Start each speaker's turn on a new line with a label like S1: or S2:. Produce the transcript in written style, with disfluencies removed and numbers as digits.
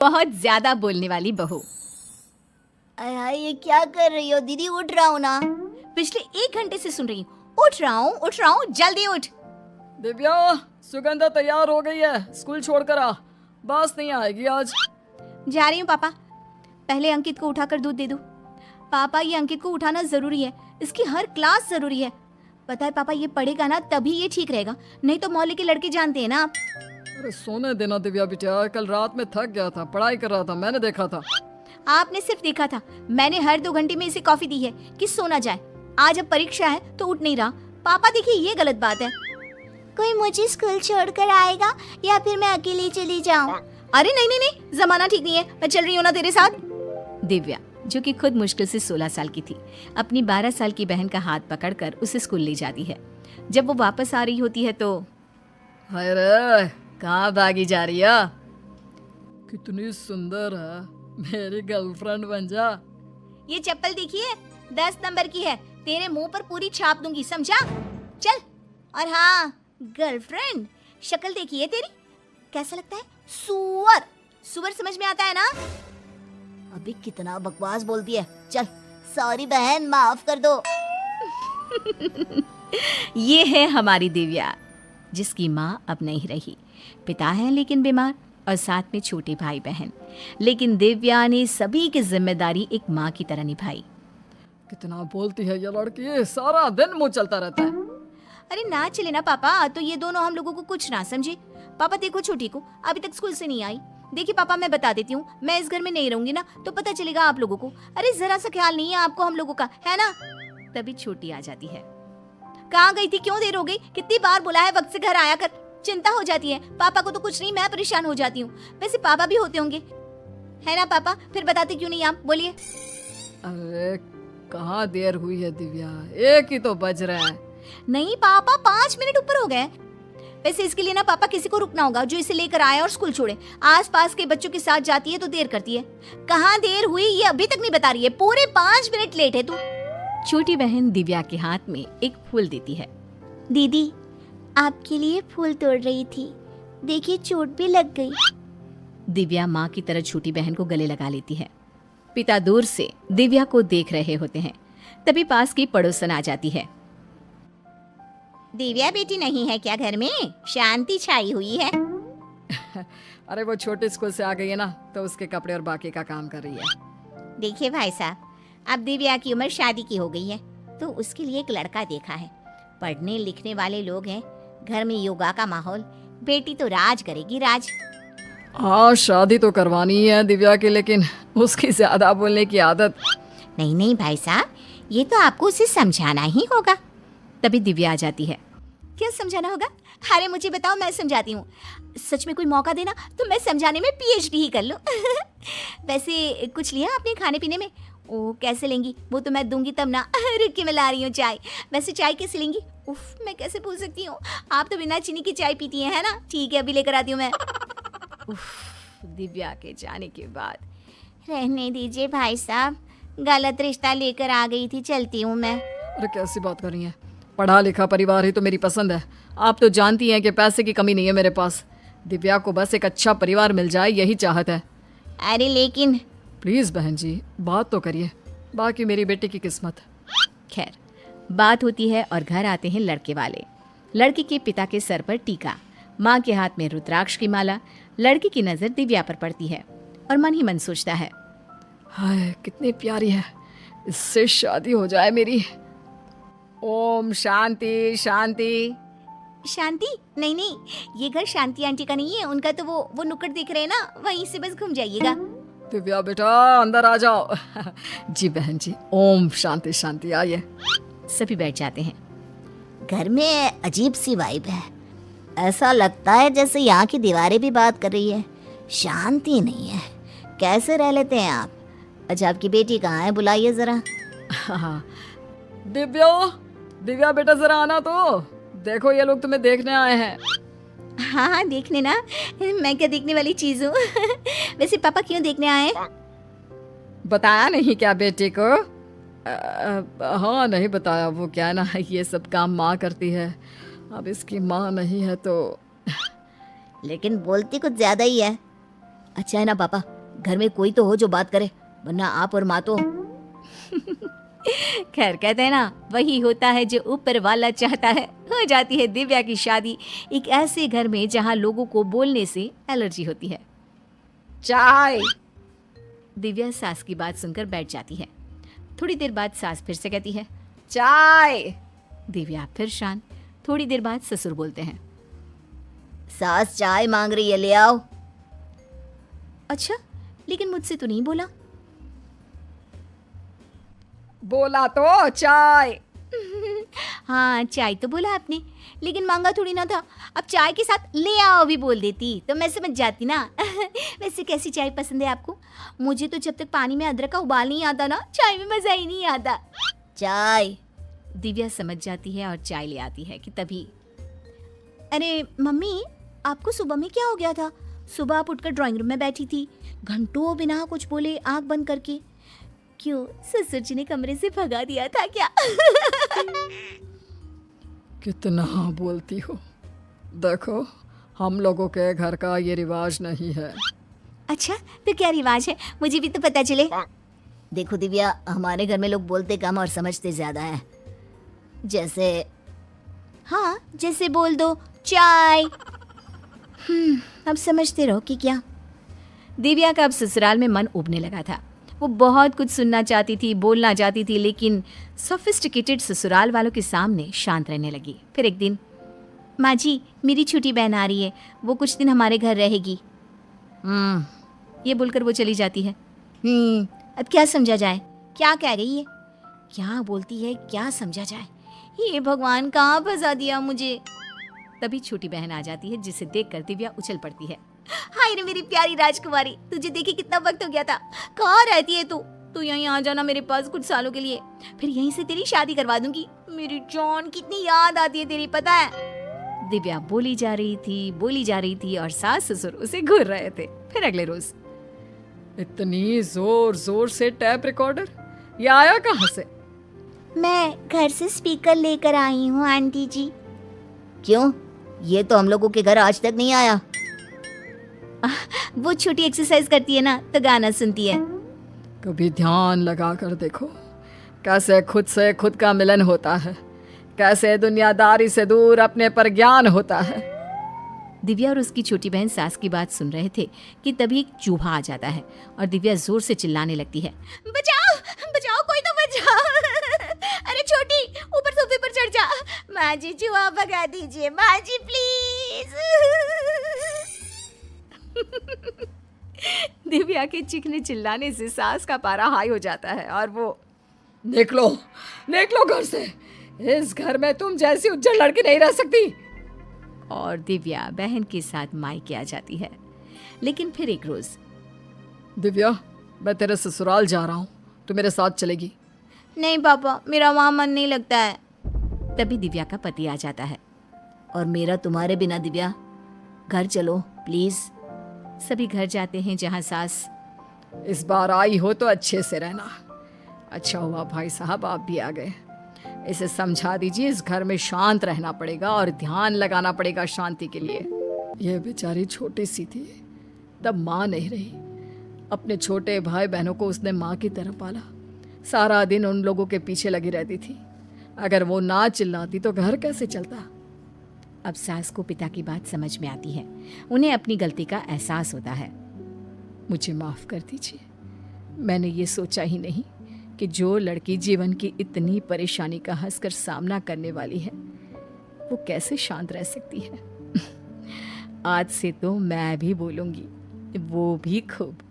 S1: बहुत ज्यादा बोलने वाली बहू।
S2: अरे हाय, ये क्या कर रही हो दीदी? उठ रहा हूँ ना।
S1: पिछले 1 घंटे से सुन रही हूँ, उठ रहा हूँ, जल्दी उठ।
S3: दिव्या, सुगंधा तैयार हो गई है, स्कूल छोड़कर आ, बस नहीं आएगी आज।
S1: जा रही हूँ पापा, पहले अंकित को उठाकर दूध दे दो। पापा, ये अंकित को उठाना जरूरी है, इसकी हर क्लास जरूरी है। पता है पापा, ये पढ़ेगा ना तभी ये ठीक रहेगा, नहीं तो मोहल्ले के लड़के जानते हैं ना आप।
S3: अरे सोने देना दिव्या बिटिया, कल रात में थक गया था, पढ़ाई कर रहा था, मैंने देखा था।
S1: आपने सिर्फ देखा था, मैंने हर 2 घंटे में इसे कॉफी दी है कि सोना जाए। आज अब परीक्षा है तो उठ नहीं रहा। पापा देखिए, ये गलत बात है।
S2: कोई मुझे स्कूल छोड़कर आएगा या फिर मैं अकेली चली जाऊँ?
S1: अरे नहीं नहीं नहीं, जमाना ठीक नहीं है, मैं चल रही हूँ ना तेरे साथ। दिव्या, जो कि खुद मुश्किल से 16 साल की थी, अपनी 12 साल की बहन का हाथ पकड़कर उसे स्कूल ले जाती है। जब वो वापस आ रही होती है तो
S3: हाय रे, कहाँ भागी जा रही है? कितनी सुंदर है, मेरी गर्लफ्रेंड बन जा।
S1: ये चप्पल देखिए, 10 नंबर की है, तेरे मुंह पर पूरी छाप दूंगी, समझा? चल। और हाँ, गर्लफ्रेंड, शक्ल देखिए तेरी, कैसा लगता है? सुअर। सुअर समझ में आता है ना?
S2: अभी कितना बकवास बोलती है। चल, सॉरी बहन, माफ कर दो।
S1: ये है हमारी दिव्या, जिसकी माँ अब नहीं रही। पिता है लेकिन बीमार, और साथ में छोटे भाई बहन। लेकिन दिव्या ने सभी की जिम्मेदारी एक माँ की तरह निभाई।
S3: कितना बोलती है ये लड़की, सारा दिन मुंह चलता रहता है।
S1: अरे ना चले ना पापा, तो ये दोनों हम लोगों को कुछ ना समझे। पापा देखो, छोटी को अभी तक स्कूल से नहीं आई। देखिए पापा, मैं बता देती हूँ, मैं इस घर में नहीं रहूंगी ना तो पता चलेगा आप लोगों को। अरे जरा सा ख्याल नहीं है आपको हम लोगों का, है ना? तभी छोटी आ जाती है। कहाँ गई थी, क्यों देर हो गई? कितनी बार बोला है वक्त से घर आया कर। चिंता हो जाती है पापा को तो कुछ नहीं, मैं परेशान हो जाती हूँ। वैसे पापा भी होते होंगे, है ना पापा? फिर बताते क्यों नहीं आप, बोलिए।
S3: अरे कहाँ देर हुई है दिव्या, 1 ही तो बज रहा है।
S1: नहीं पापा, 5 मिनट ऊपर हो गए। वैसे इसके लिए ना पापा किसी को रुकना होगा जो इसे लेकर आए और स्कूल छोड़े। आसपास के बच्चों के साथ जाती है तो देर करती है। कहाँ देर हुई ये अभी तक नहीं बता रही है, पूरे 5 मिनट लेट है तू। छोटी बहन दिव्या के हाथ में एक फूल देती है।
S2: दीदी, आपके लिए फूल तोड़ रही थी, देखिए चोट भी लग गई।
S1: दिव्या माँ की तरह छोटी बहन को गले लगा लेती है। पिता दूर से दिव्या को देख रहे होते हैं, तभी पास की पड़ोसन आ जाती है। दिव्या बेटी नहीं है क्या घर में? शांति छाई हुई है।
S3: अरे वो छोटे स्कूल से आ गई है ना, तो उसके कपड़े और बाकी का काम कर रही है।
S1: देखिए भाई साहब, अब दिव्या की उम्र शादी की हो गई है, तो उसके लिए एक लड़का देखा है। पढ़ने लिखने वाले लोग हैं, घर में योगा का माहौल, बेटी तो राज करेगी, राज।
S3: हाँ, शादी तो करवानी है दिव्या की, लेकिन उसकी ज्यादा बोलने की आदत।
S1: नहीं नहीं भाई साहब, ये तो आपको उसे समझाना ही होगा। तभी दिव्या आ जाती है। क्या समझाना होगा? अरे मुझे बताओ, मैं समझाती हूँ। सच में कोई मौका देना तो मैं समझाने में PhD ही कर लूँ। वैसे कुछ लिया आपने खाने पीने में? ओ कैसे लेंगी, वो तो मैं दूंगी तब ना। रुक के मैं ला रही हूँ चाय। वैसे चाय कैसे लेंगी? उफ, मैं कैसे पूछ सकती हूँ, आप तो बिना चीनी की चाय पीती हैं, है ना? ठीक है, अभी लेकर आती हूँ मैं। उफ, दिव्या के जाने के बाद।
S2: रहने दीजिए भाई साहब, गलत रिश्ता लेकर आ गई थी, चलती हूँ मैं।
S3: अरे कैसी बात कर रही है, पढ़ा लिखा परिवार ही तो मेरी पसंद है। आप तो जानती हैं कि पैसे की कमी नहीं है मेरे पास। दिव्या को बस एक अच्छा परिवार मिल जाए, यही चाहत है।
S2: अरे लेकिन
S3: प्लीज बहन जी, बात तो करिए, बाकी मेरी बेटी की किस्मत।
S1: खैर, बात होती है और घर आते हैं लड़के वाले। लड़की के पिता के सर पर टीका, माँ के हाथ में रुद्राक्ष की माला। लड़की की नजर दिव्या पर पड़ती है और मन ही मन सोचता है,
S3: हाय कितनी प्यारी है, इससे शादी हो जाए मेरी। ओम शांति शांति।
S1: शांति? नहीं नहीं, ये घर शांति आंटी का नहीं है, उनका तो वो नुक्कड़ दिख रहे हैं ना, वहीं से बस घूम जाइएगा।
S3: दिव्या बेटा अंदर आ जाओ। जी बहन जी, ओम शांति शांति, आइए।
S1: सभी बैठ जाते हैं।
S2: घर में अजीब सी वाइब है, ऐसा लगता है जैसे यहाँ की दीवारें भी बात कर रही है, शांति नहीं है। कैसे रह लेते हैं आप? अच्छा, आपकी बेटी कहाँ है, बुलाइए जरा।
S3: हाँ, दिव्या बेटा जरा आना तो, देखो ये लोग तुम्हें देखने आए हैं।
S1: हाँ हाँ, देखने ना, मैं क्या देखने वाली चीज हूँ? वैसे पापा क्यों देखने आए?
S3: बताया नहीं क्या बेटे को? हाँ नहीं बताया, वो क्या है ना, ये सब काम माँ करती है, अब इसकी माँ नहीं है तो।
S2: लेकिन बोलती कुछ ज्यादा ही है। अच्छा है ना पापा, घर में कोई तो हो जो बात करे, वरना आप और माँ तो।
S1: खैर कहते हैं ना, वही होता है जो ऊपर वाला चाहता है। हो जाती है दिव्या की शादी एक ऐसे घर में जहां लोगों को बोलने से एलर्जी होती है।
S3: चाय।
S1: दिव्या सास की बात सुनकर बैठ जाती है। थोड़ी देर बाद सास फिर से कहती है
S3: चाय।
S1: दिव्या फिर शांत। थोड़ी देर बाद ससुर बोलते हैं
S2: सास चाय मांग रही है, ले आओ।
S1: अच्छा, लेकिन मुझसे तो नहीं बोला।
S3: बोला तो चाय।
S1: हाँ, चाय तो बोला आपने, लेकिन मांगा थोड़ी ना था। अब चाय के साथ ले आओ भी बोल देती तो मैं समझ जाती ना। वैसे कैसी चाय पसंद है आपको? मुझे तो जब तक पानी में अदरक का उबाल नहीं आता ना, चाय में मज़ा ही नहीं आता।
S2: चाय।
S1: दिव्या समझ जाती है और चाय ले आती है कि तभी, अरे मम्मी, आपको सुबह में क्या हो गया था? सुबह आप उठकर ड्राइंग रूम में बैठी थी, घंटों बिना कुछ बोले आंख बंद करके। क्यों, ससुर जी ने कमरे से भगा दिया था क्या?
S3: कितना बोलती हो। देखो, हम लोगों के घर का ये रिवाज नहीं है।
S1: अच्छा, तो क्या रिवाज है? मुझे भी तो पता चले।
S2: देखो दिव्या, हमारे घर में लोग बोलते कम और समझते ज्यादा है। जैसे
S1: हाँ, जैसे बोल दो चाय। अब समझते रहो कि क्या। दिव्या का अब ससुराल में मन उबने लगा था। वो बहुत कुछ सुनना चाहती थी, बोलना चाहती थी, लेकिन सोफिस्टिकेटेड ससुराल वालों के सामने शांत रहने लगी। फिर एक दिन, माँ जी, मेरी छोटी बहन आ रही है, वो कुछ दिन हमारे घर रहेगी। ये बोलकर वो चली जाती है। अब क्या समझा जाए? क्या कह रही है? क्या बोलती है? क्या समझा जाए? ये भगवान, कहाँ फंसा दिया मुझे। तभी छोटी बहन आ जाती है, जिसे देखकर दिव्या उछल पड़ती है। हाय रे मेरी प्यारी राजकुमारी, तुझे देखे कितना वक्त हो गया था। कहाँ रहती है तू? तू यहीं आ जाना मेरे पास कुछ सालों के लिए, फिर यहीं से तेरी शादी करवा दूंगी। मेरी जान, कितनी याद आती है तेरी, पता है। दिव्या बोली जा रही थी और सास ससुर उसे घूर रहे थे। फिर अगले रोज,
S3: इतनी जोर जोर से टैप रिकॉर्डर, ये आया कहाँ से?
S2: मैं घर से स्पीकर लेकर आई हूँ आंटी जी। क्यों? ये तो हम लोगों के घर आज तक नहीं आया।
S1: वो छोटी एक्सरसाइज करती है ना, तो गाना सुनती है।
S3: कभी ध्यान लगा कर देखो, कैसे खुद से खुद का मिलन होता है, कैसे दुनियादारी से दूर अपने पर ज्ञान होता है।
S1: दिव्या और उसकी छोटी बहन सास की बात सुन रहे थे कि तभी एक चूहा आ जाता है और दिव्या जोर से चिल्लाने लगती है, बचाओ बचाओ, कोई तो बचाओ। अरे छोटी, ऊपर सोफे पर चढ़ जा। माँ जी, चूहा भगा दीजिए, माँ जी प्लीज। दिव्या के चीखने चिल्लाने से सास का पारा हाई हो जाता है और वो,
S3: निकलो घर से, इस घर में तुम जैसी उज्जड़ लड़की नहीं रह सकती।
S1: और दिव्या बहन के साथ मायके आ जाती है। लेकिन फिर एक रोज,
S3: दिव्या, मैं तेरे ससुराल जा रहा हूँ, तू मेरे साथ चलेगी?
S1: नहीं पापा, मेरा वहाँ मन नहीं लगता है। तभी दिव्या का पति आ जाता है।
S2: और मेरा तुम्हारे बिना दिव्या, घर चलो प्लीज।
S1: सभी घर जाते हैं जहाँ सास,
S3: इस बार आई हो तो अच्छे से रहना। अच्छा हुआ भाई साहब आप भी आ गए। इसे समझा दीजिए, इस घर में शांत रहना पड़ेगा और ध्यान लगाना पड़ेगा शांति के लिए। यह बेचारी छोटी सी थी, तब माँ नहीं रही। अपने छोटे भाई बहनों को उसने माँ की तरह पाला। सारा दिन उन लोगों के पीछे लगी रहती थी। अगर वो ना चिल्लाती तो घर कैसे चलता।
S1: अब सास को पिता की बात समझ में आती है। उन्हें अपनी गलती का एहसास होता है।
S3: मुझे माफ़ कर दीजिए, मैंने ये सोचा ही नहीं कि जो लड़की जीवन की इतनी परेशानी का हंसकर सामना करने वाली है, वो कैसे शांत रह सकती है। आज से तो मैं भी बोलूँगी, वो भी खूब।